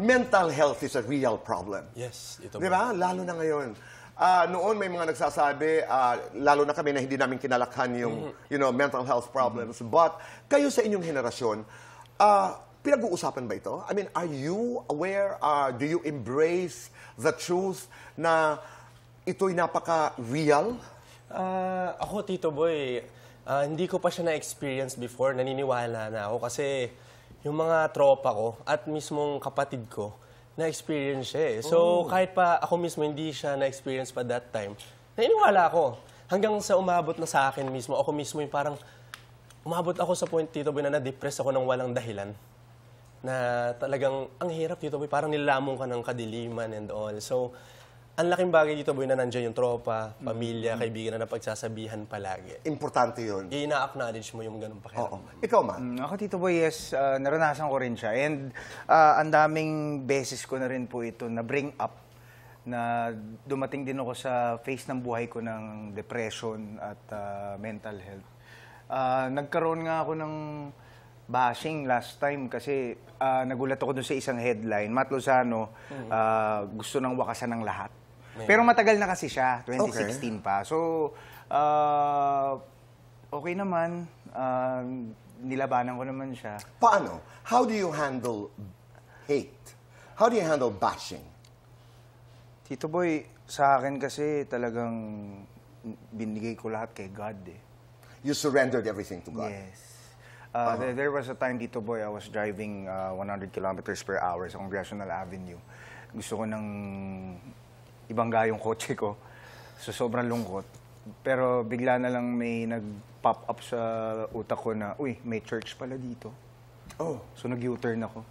mental health is a real problem. Yes, ito Di ba? Lalo na ngayon. Noon may mga nagsasabi, lalo na kami na hindi namin kinalakhan yung mental health problems. But kayo sa inyong henerasyon, pinag-uusapan ba ito? I mean, are you aware? Do you embrace the truth na ito'y napaka-real? Ako, Tito Boy, hindi ko pa siya na-experience before. Naniniwala na ako kasi yung mga tropa ko at mismong kapatid ko, na-experience siya eh. So, kahit pa ako mismo hindi siya na-experience pa that time, naniniwala ako. Hanggang sa umabot na sa akin mismo, ako mismo yung parang, umabot ako sa point, Tito Boy, na na-depress ako ng walang dahilan. Na talagang, ang hirap, Tito Boy, parang nilamong ka ng kadiliman and all. So, ang laking bagay dito, Boy, na nandiyan yung tropa, pamilya, kaibigan na napagsasabihan palagi. Importante yun. I-na-acknowledge mo yung ganung pakiramdam. Ikaw, Ma? Ako, Tito Boy, yes, naranasan ko rin siya. And ang daming beses ko na rin po ito na bring up na dumating din ako sa phase ng buhay ko ng depression at mental health. Nagkaroon nga ako ng bashing last time kasi nagulat ako dun sa isang headline. Matt Lozano, gusto nang wakasan ng lahat. Pero matagal na kasi siya, 2016 pa. So, okay naman. Nilabanan ko naman siya. Paano? How do you handle hate? How do you handle bashing? Tito Boy, sa akin kasi talagang binigay ko lahat kay God eh. You surrendered everything to God? Yes. There was a time, Tito Boy, I was driving 100 kilometers per hour sa Congressional Avenue. Gusto ko ng ibangga yung kotse ko. So, sobrang lungkot. Pero bigla na lang may nag-pop up sa utak ko na, uy, may church pala dito. Oh. So, nag-U-turn ako.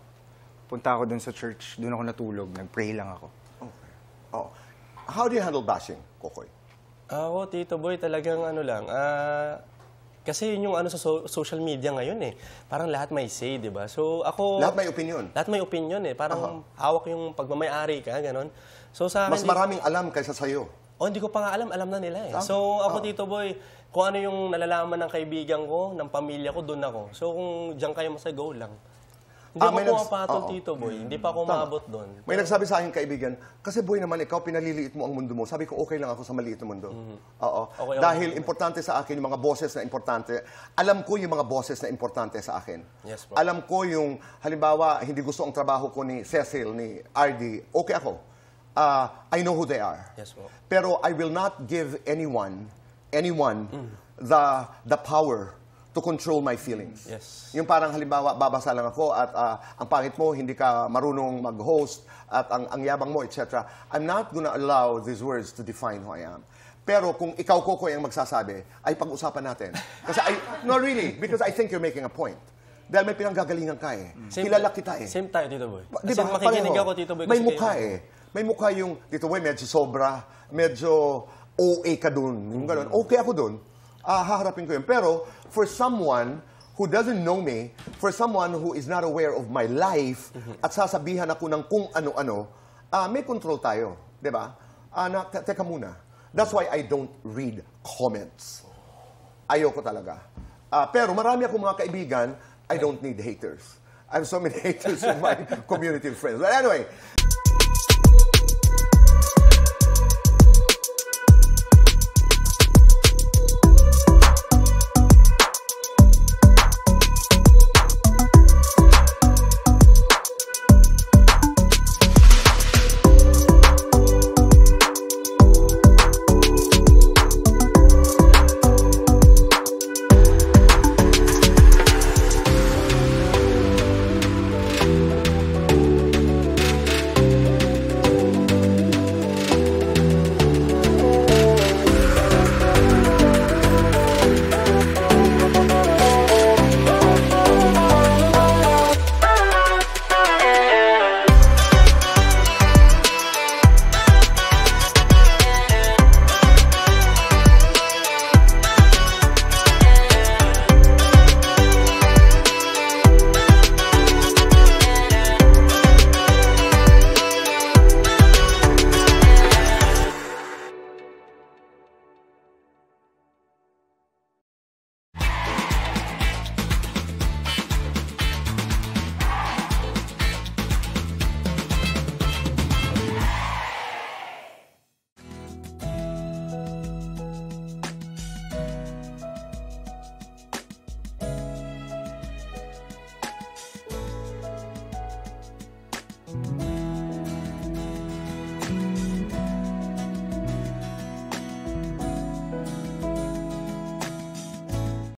Punta ako dun sa church. Dun ako natulog. Nag-pray lang ako. Okay. Oh. How do you handle bashing, Kokoy? Ako, Tito Boy, talagang ano lang, kasi yun yung ano sa social media ngayon eh. Parang lahat may say, di ba? So ako... Lahat may opinion? Lahat may opinion eh. Parang hawak yung pagmamayari ka, gano'n. So sa akin... Mas maraming alam kaysa sa'yo. Hindi ko pa nga alam na nila eh. So ako, Tito Boy, kung ano yung nalalaman ng kaibigan ko, ng pamilya ko, doon ako. So kung diyan kayo go lang. Hindi ako pumapatol, Tito Boy. Hindi pa ako maabot doon. May nagsabi sa akin kaibigan, kasi boy naman ikaw, pinaliliit mo ang mundo mo. Sabi ko, okay lang ako sa maliit na mundo. Oo. Okay, Dahil importante sa akin yung mga boses na importante. Alam ko yung mga boses na importante sa akin. Yes, po. Alam ko yung, halimbawa, hindi gusto ang trabaho ko ni Cecil, ni RD. Okay ako. I know who they are. Yes, po. Pero I will not give anyone the power to control my feelings. Yes. Yung parang halimbawa, babasa lang ako at ang pangit mo, hindi ka marunong mag-host at ang yabang mo, etc. I'm not gonna allow these words to define who I am. Pero kung ikaw, Kokoy, ang magsasabi, ay pag-usapan natin. Kasi no, really, because I think you're making a point. Dahil may pinanggagalingan ka eh. Kilala kita eh. Same tayo, Tito Boy. Di ba? Kasi makikinig ako, Tito Boy. May mukha eh. May mukha yung, Tito Boy, medyo sobra, medyo OA ka dun. Yung gano'n. Okay ako dun. Haharapin ko yun. Pero, for someone who doesn't know me, for someone who is not aware of my life, at sasabihan ako ng kung ano-ano, may control tayo. Diba? Teka muna. That's why I don't read comments. Ayoko talaga. Pero marami akong mga kaibigan, I don't need haters. I have so many haters in my community of friends. But anyway,